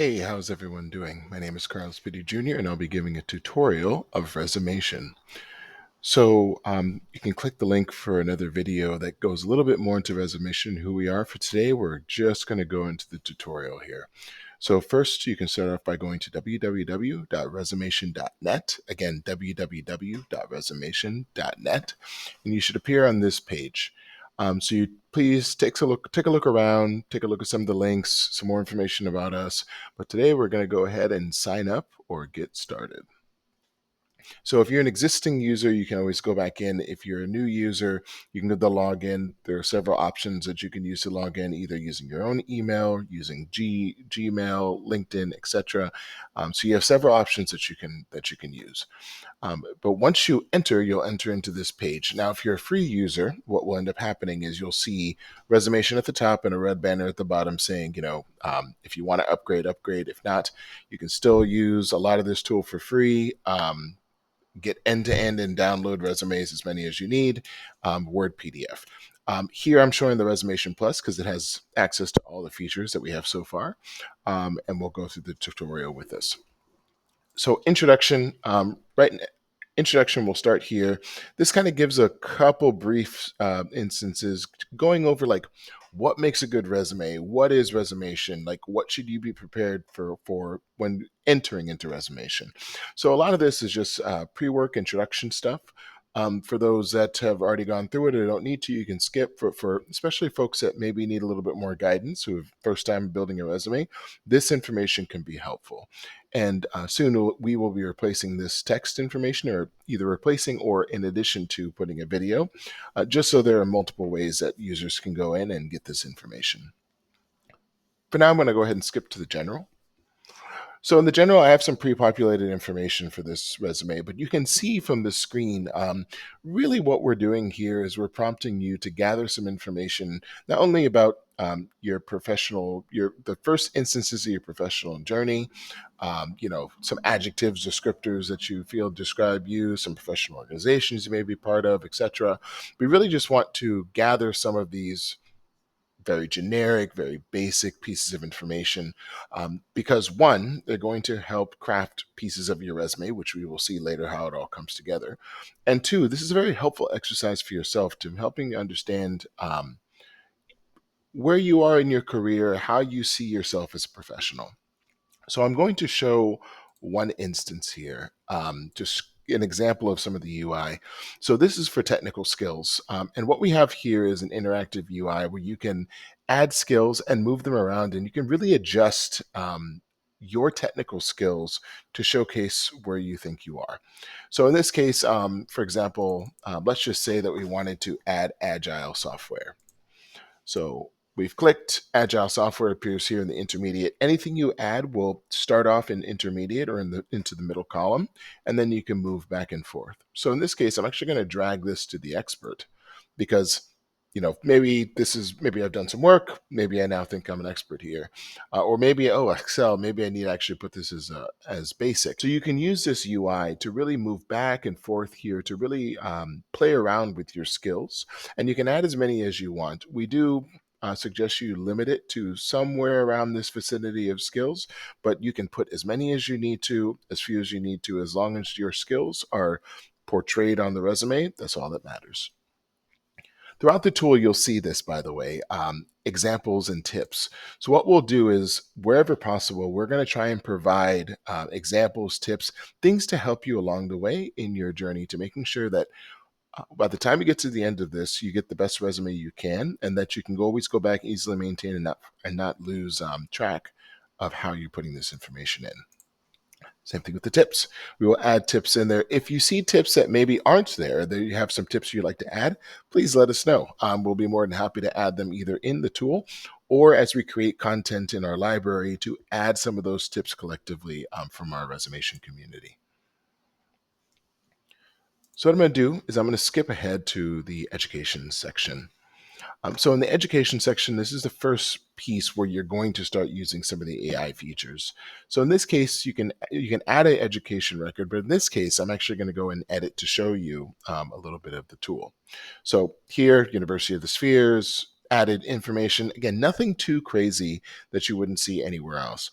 Hey, how's everyone doing? My name is Carlos Pitti Jr., and I'll be giving a tutorial of Resumation. You can click the link for another video that goes a little bit more into Resumation, who we are. For today, we're just going to go into the tutorial here. So first, you can start off by going to www.resumation.net. Again, www.resumation.net, and you should appear on this page. So you please take a look around, take a look at some of the links, some more information about us. But today we're going to go ahead and sign up or get started. So if you're an existing user, you can always go back in. If you're a new user, you can go to the login. There are several options that you can use to log in, either using your own email, using Gmail, LinkedIn, etc. So you have several options that you can use. But once you enter, you'll enter into this page. Now, if you're a free user, what will end up happening is you'll see Resumation at the top and a red banner at the bottom saying, if you want to upgrade, upgrade. If not, you can still use a lot of this tool for free. Get end-to-end and download resumes as many as you need, Word PDF. Here I'm showing the Resumation Plus because it has access to all the features that we have so far, and we'll go through the tutorial with this. So introduction, introduction will start here. This kind of gives a couple brief instances going over like what makes a good resume, what is Resumation, like what should you be prepared for when entering into Resumation. So a lot of this is just pre-work introduction stuff. For those that have already gone through it or don't need to, you can skip. For especially folks that maybe need a little bit more guidance, who have first time building a resume, this information can be helpful. And soon we will be replacing this text information, or either replacing or in addition to putting a video, just so there are multiple ways that users can go in and get this information. For now, I'm going to go ahead and skip to the general. So in the general, I have some pre-populated information for this resume, but you can see from the screen, really what we're doing here is we're prompting you to gather some information, not only about your professional, the first instances of your professional journey, some adjectives, descriptors that you feel describe you, some professional organizations you may be part of, etc. We really just want to gather some of these very generic, very basic pieces of information, because one, they're going to help craft pieces of your resume, which we will see later how it all comes together. And two, this is a very helpful exercise for yourself to helping you understand where you are in your career, how you see yourself as a professional. So I'm going to show one instance here, just an example of some of the UI. So this is for technical skills. And what we have here is an interactive UI where you can add skills and move them around, and you can really adjust your technical skills to showcase where you think you are. So in this case, for example, let's just say that we wanted to add agile software. So we've clicked Agile software appears here in the intermediate. Anything you add will start off in intermediate or into the middle column, and then you can move back and forth. So in this case, I'm actually going to drag this to the expert because maybe I've done some work. Maybe I now think I'm an expert here, or maybe Excel. Maybe I need to actually put this as basic. So you can use this UI to really move back and forth here to really play around with your skills, and you can add as many as you want. We do suggest you limit it to somewhere around this vicinity of skills, but you can put as many as you need to, as few as you need to, as long as your skills are portrayed on the resume. That's all that matters. Throughout the tool, you'll see this, by the way, examples and tips. So what we'll do is, wherever possible, we're going to try and provide examples, tips, things to help you along the way in your journey to making sure that by the time you get to the end of this, you get the best resume you can, and that you can always go back, easily maintain, and not lose track of how you're putting this information in. Same thing with the tips. We will add tips in there. If you see tips that maybe aren't there, that you have some tips you'd like to add, please let us know. We'll be more than happy to add them either in the tool or as we create content in our library to add some of those tips collectively from our Resumation community. So what I'm going to do is I'm going to skip ahead to the education section. So in the education section, this is the first piece where you're going to start using some of the AI features. So in this case, you can add an education record, but in this case, I'm actually going to go and edit to show you a little bit of the tool. So here, University of the Spheres, added information. Again, nothing too crazy that you wouldn't see anywhere else.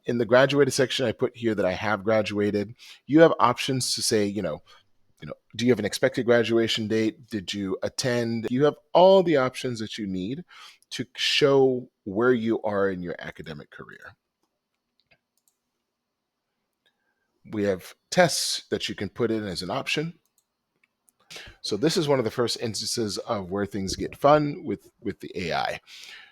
In the graduated section, I put here that I have graduated. You have options to say, do you have an expected graduation date? Did you attend? You have all the options that you need to show where you are in your academic career. We have tests that you can put in as an option. So this is one of the first instances of where things get fun with the AI.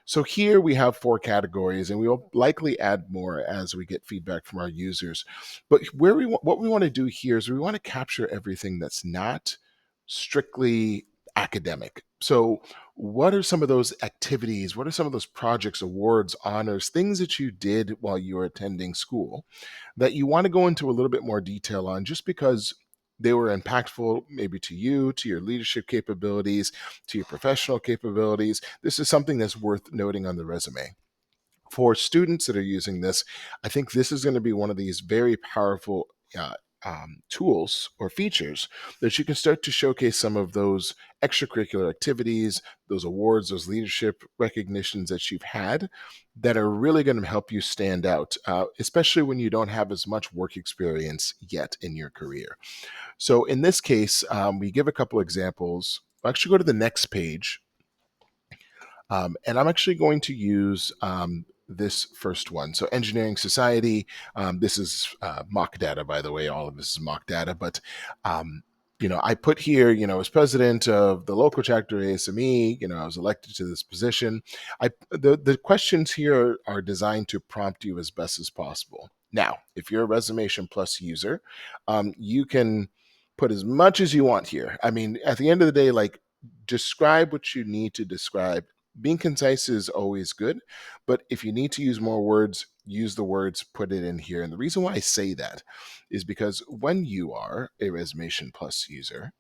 So here we have 4 categories, and we will likely add more as we get feedback from our users. But what we want to do here is we want to capture everything that's not strictly academic. So what are some of those activities? What are some of those projects, awards, honors, things that you did while you were attending school that you want to go into a little bit more detail on just because they were impactful maybe to you, to your leadership capabilities, to your professional capabilities? This is something that's worth noting on the resume. For students that are using this, I think this is going to be one of these very powerful tools or features that you can start to showcase some of those extracurricular activities, those awards, those leadership recognitions that you've had that are really going to help you stand out, especially when you don't have as much work experience yet in your career. So in this case, we give a couple examples. I'll actually go to the next page. And I'm actually going to use this first one. So Engineering Society, this is mock data, by the way. All of this is mock data. But, I put here, as president of the local chapter of ASME, I was elected to this position. The questions here are designed to prompt you as best as possible. Now, if you're a Resumation Plus user, you can put as much as you want here. I mean, at the end of the day, like, describe what you need to describe. Being concise is always good, but if you need to use more words, use the words, put it in here. And the reason why I say that is because when you are a Resumation Plus user,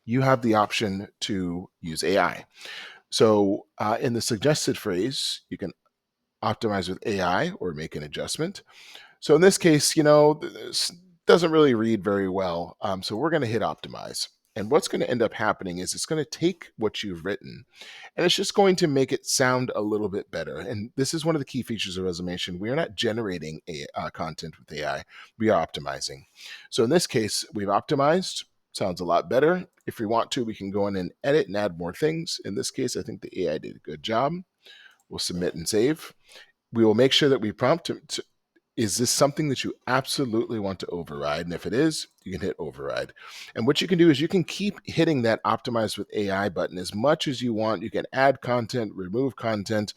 you have the option to use AI. So in the suggested phrase, you can optimize with AI or make an adjustment. So in this case, this doesn't really read very well. So we're going to hit optimize. And what's going to end up happening is it's going to take what you've written and it's just going to make it sound a little bit better. And this is one of the key features of Resumation. We are not generating content with AI, we are optimizing. So in this case, we've optimized. Sounds a lot better. If we want to, we can go in and edit and add more things. In this case, I think the AI did a good job. We'll submit and save. We will make sure that we prompt is this something that you absolutely want to override? And if it is, you can hit override. And what you can do is you can keep hitting that optimize with AI button as much as you want. You can add content, remove content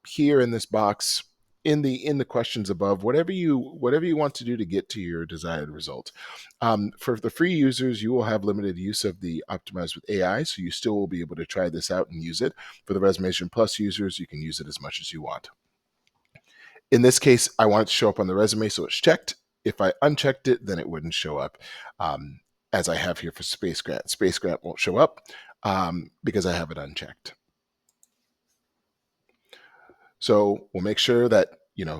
here in this box, in the questions above, whatever you want to do to get to your desired result. For the free users, you will have limited use of the optimize with AI, so you still will be able to try this out and use it. For the Resumation Plus users, you can use it as much as you want. In this case, I want it to show up on the resume, so it's checked. If I unchecked it, then it wouldn't show up, as I have here for Space Grant. Space Grant won't show up because I have it unchecked. So we'll make sure that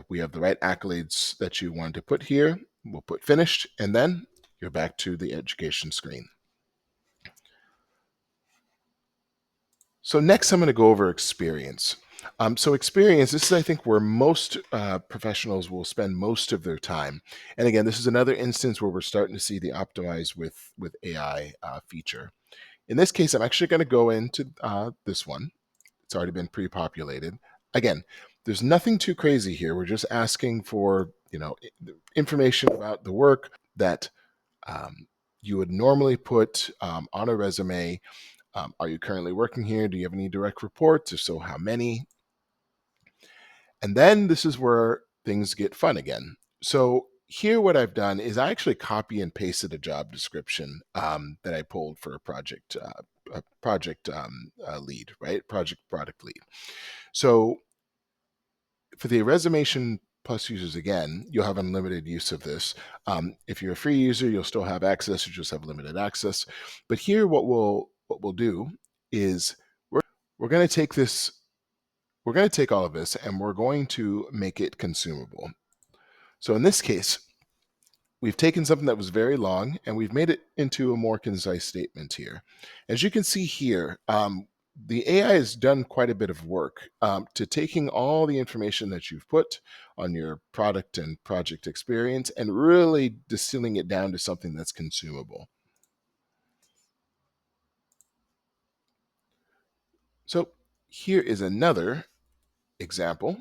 we have the right accolades that you wanted to put here. We'll put finished, and then you're back to the education screen. So next, I'm going to go over experience. So experience, this is, I think, where most professionals will spend most of their time. And again, this is another instance where we're starting to see the optimize with AI feature. In this case, I'm actually going to go into this one. It's already been pre-populated. Again, there's nothing too crazy here. We're just asking for information about the work that you would normally put on a resume. Are you currently working here? Do you have any direct reports? If so, how many? And then this is where things get fun again. So here, what I've done is I actually copy and pasted a job description that I pulled for a project lead, right? Project product lead. So for the Resumation Plus users, again, you'll have unlimited use of this. If you're a free user, you'll still have access. You just have limited access. But here, what we'll do is we're going to take this. We're going to take all of this and we're going to make it consumable. So in this case, we've taken something that was very long and we've made it into a more concise statement here. As you can see here, the AI has done quite a bit of work to taking all the information that you've put on your product and project experience and really distilling it down to something that's consumable. So here is another example.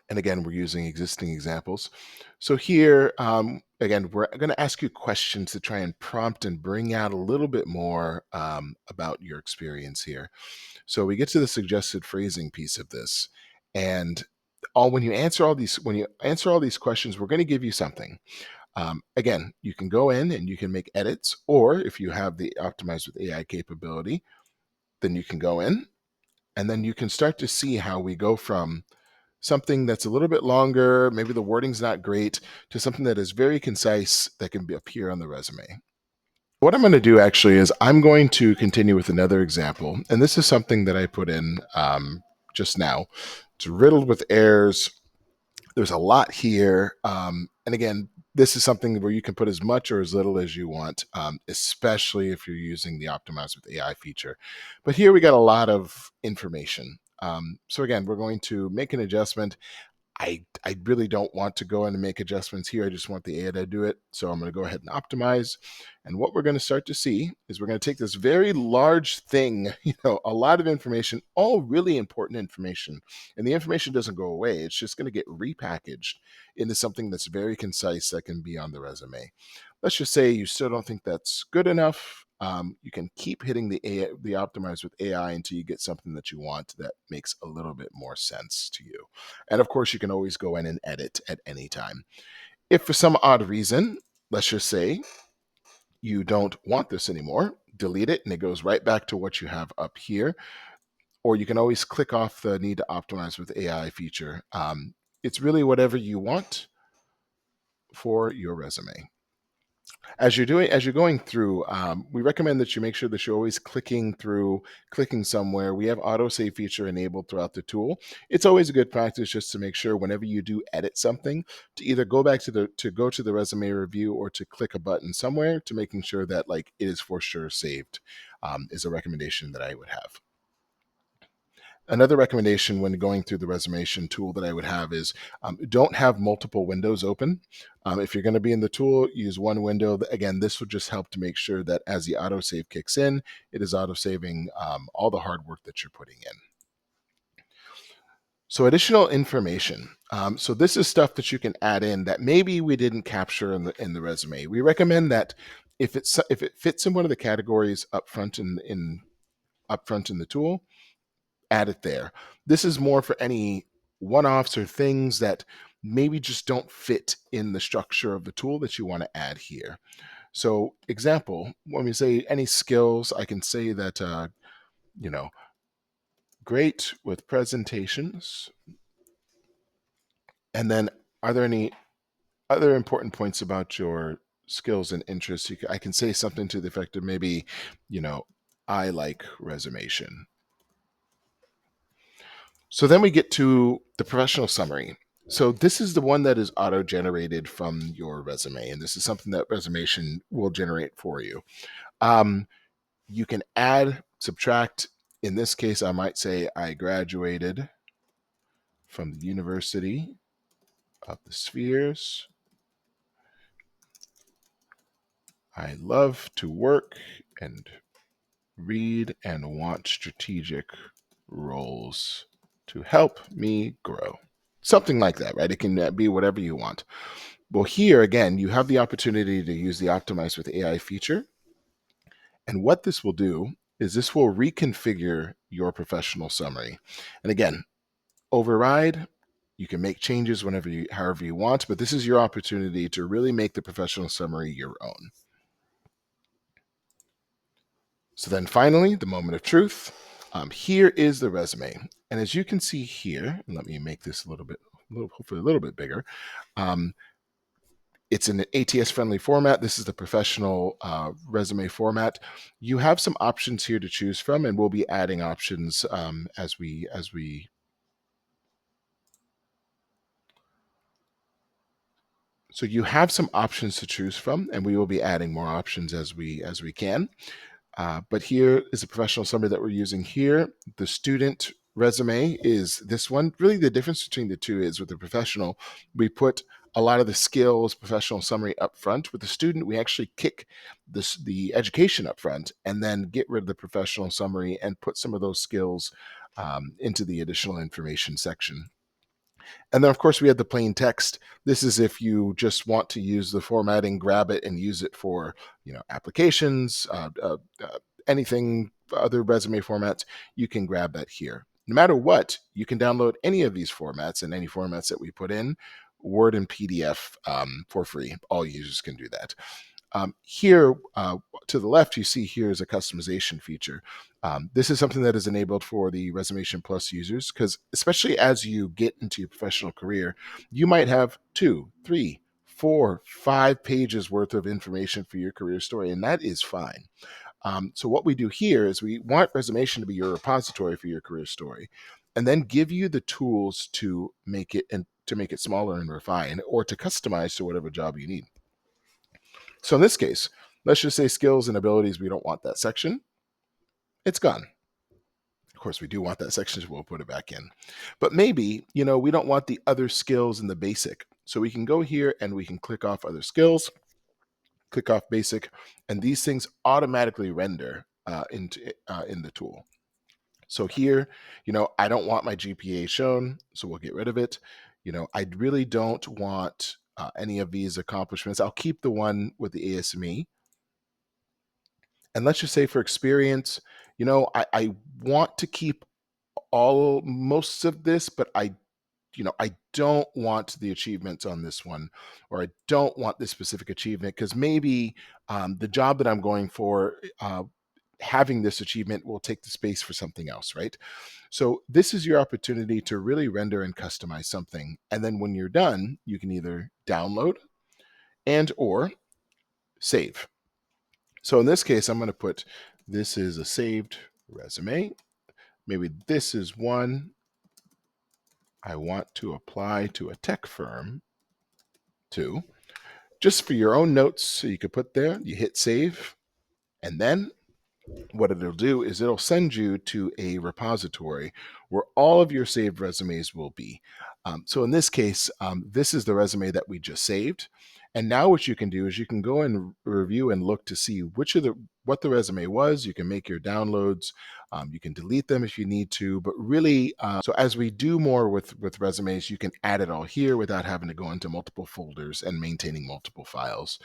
And again, we're using existing examples. So here, again, we're going to ask you questions to try and prompt and bring out a little bit more about your experience here. So we get to the suggested phrasing piece of this, and when you answer all these questions, we're going to give you something. Again, you can go in and you can make edits, or if you have the optimize with AI capability, then you can go in and then you can start to see how we go from something that's a little bit longer, maybe the wording's not great, to something that is very concise that can appear on the resume. What I'm going to do actually is I'm going to continue with another example, and this is something that I put in just now. It's riddled with errors. There's a lot here, and again, this is something where you can put as much or as little as you want, especially if you're using the Optimize with AI feature. But here we got a lot of information. So again, we're going to make an adjustment. I really don't want to go in and make adjustments here. I just want the AI to do it. So I'm going to go ahead and optimize. And what we're going to start to see is we're going to take this very large thing, a lot of information, all really important information. And the information doesn't go away. It's just going to get repackaged into something that's very concise that can be on the resume. Let's just say you still don't think that's good enough. You can keep hitting the optimize with AI until you get something that you want that makes a little bit more sense to you. And of course, you can always go in and edit at any time. If for some odd reason, let's just say you don't want this anymore, delete it and it goes right back to what you have up here. Or you can always click off the need to optimize with AI feature. It's really whatever you want for your resume. As you're going through, we recommend that you make sure that you're always clicking somewhere. We have autosave feature enabled throughout the tool. It's always a good practice just to make sure whenever you do edit something to either go back to go to the resume review or to click a button somewhere to making sure that like it is for sure saved, is a recommendation that I would have. Another recommendation when going through the Resumation tool that I would have is don't have multiple windows open. If you're going to be in the tool, use one window. Again, this will just help to make sure that as the autosave kicks in, it is autosaving all the hard work that you're putting in. So additional information. So this is stuff that you can add in that maybe we didn't capture in the resume. We recommend that if it fits in one of the categories up front in the tool, add it there. This is more for any one-offs or things that maybe just don't fit in the structure of the tool that you want to add here. So example, when we say any skills, I can say that, you know, great with presentations. And then are there any other important points about your skills and interests? I can say something to the effect of maybe, I like Resumation. So then we get to the professional summary. So this is the one that is auto-generated from your resume, and this is something that Resumation will generate for you. You can add, subtract. In this case, I might say I graduated from the University of the Spheres. I love to work and read and want strategic roles to help me grow. Something like that, right? It can be whatever you want. Well, here again, you have the opportunity to use the Optimize with AI feature. And what this will do is this will reconfigure your professional summary. And again, override, you can make changes however you want, but this is your opportunity to really make the professional summary your own. So then finally, the moment of truth. Here is the resume. And as you can see here, let me make this hopefully a little bit bigger. It's in an ATS-friendly format. This is the professional resume format. You have some options here to choose from, and we'll be adding options as we. So you have some options to choose from, and we will be adding more options as we can. But here is a professional summary that we're using here. The student resume is this one. Really, the difference between the two is with the professional, we put a lot of the skills professional summary up front. With the student, we actually kick the education up front and then get rid of the professional summary and put some of those skills into the additional information section. And then, of course, we had the plain text. This is if you just want to use the formatting, grab it and use it for, applications, anything, other resume formats, you can grab that here. No matter what, you can download any of these formats and any formats that we put in, Word and PDF, for free. All users can do that. Here, to the left, you see here is a customization feature. This is something that is enabled for the Resumation Plus users because, especially as you get into your professional career, you might have 2, 3, 4, 5 pages worth of information for your career story, and that is fine. So what we do here is we want Resumation to be your repository for your career story, and then give you the tools to make it smaller and refine, or to customize to whatever job you need. So in this case, let's just say skills and abilities, we don't want that section. It's gone. Of course, we do want that section, so we'll put it back in. But maybe, we don't want the other skills in the basic. So we can go here and we can click off other skills, click off basic, and these things automatically render in the tool. So here, I don't want my GPA shown, so we'll get rid of it. I really don't want any of these accomplishments. I'll keep the one with the ASME. And let's just say for experience, I want to keep most of this, but I don't want the achievements on this one, or I don't want this specific achievement because maybe the job that I'm going for, having this achievement will take the space for something else, right? So this is your opportunity to really render and customize something. And then when you're done, you can either download and or save. So in this case, I'm going to put, this is a saved resume. Maybe this is one I want to apply to a tech firm too. Just for your own notes, so you could put there, you hit save, and then what it'll do is it'll send you to a repository where all of your saved resumes will be. So in this case, this is the resume that we just saved. And now what you can do is you can go and review and look to see what the resume was. You can make your downloads. You can delete them if you need to, but really, so as we do more with resumes, you can add it all here without having to go into multiple folders and maintaining multiple files.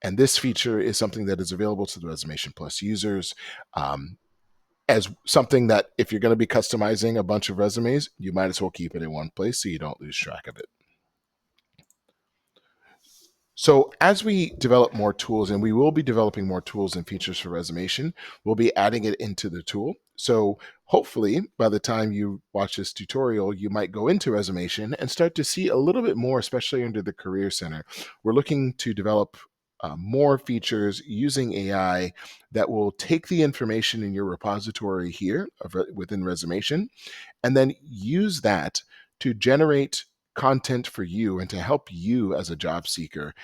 And this feature is something that is available to the Resumation Plus users, as something that if you're going to be customizing a bunch of resumes, you might as well keep it in one place so you don't lose track of it. So as we develop more tools, and we will be developing more tools and features for Resumation, we'll be adding it into the tool. So hopefully by the time you watch this tutorial, you might go into Resumation and start to see a little bit more, especially under the Career Center. We're looking to develop more features using AI that will take the information in your repository here within Resumation, and then use that to generate content for you and to help you as a job seeker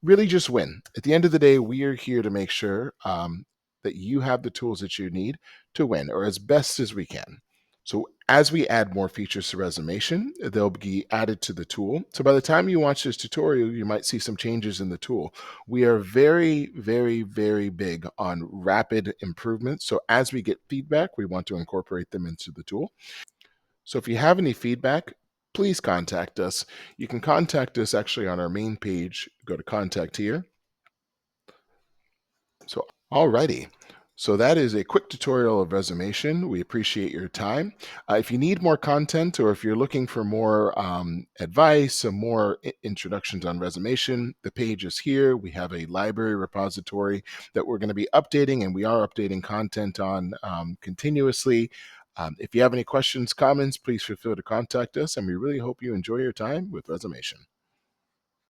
really just win. At the end of the day, we are here to make sure that you have the tools that you need to win, or as best as we can. So as we add more features to Resumation, they'll be added to the tool. So by the time you watch this tutorial, you might see some changes in the tool. We are very, very, very big on rapid improvements. So as we get feedback, we want to incorporate them into the tool. So if you have any feedback, please contact us. You can contact us actually on our main page. Go to contact here. So, alrighty. So that is a quick tutorial of Resumation. We appreciate your time. If you need more content, or if you're looking for more advice, some more introductions on Resumation, the page is here. We have a library repository that we're going to be updating, and we are updating content on continuously. If you have any questions, comments, please feel free to contact us, and we really hope you enjoy your time with Resumation.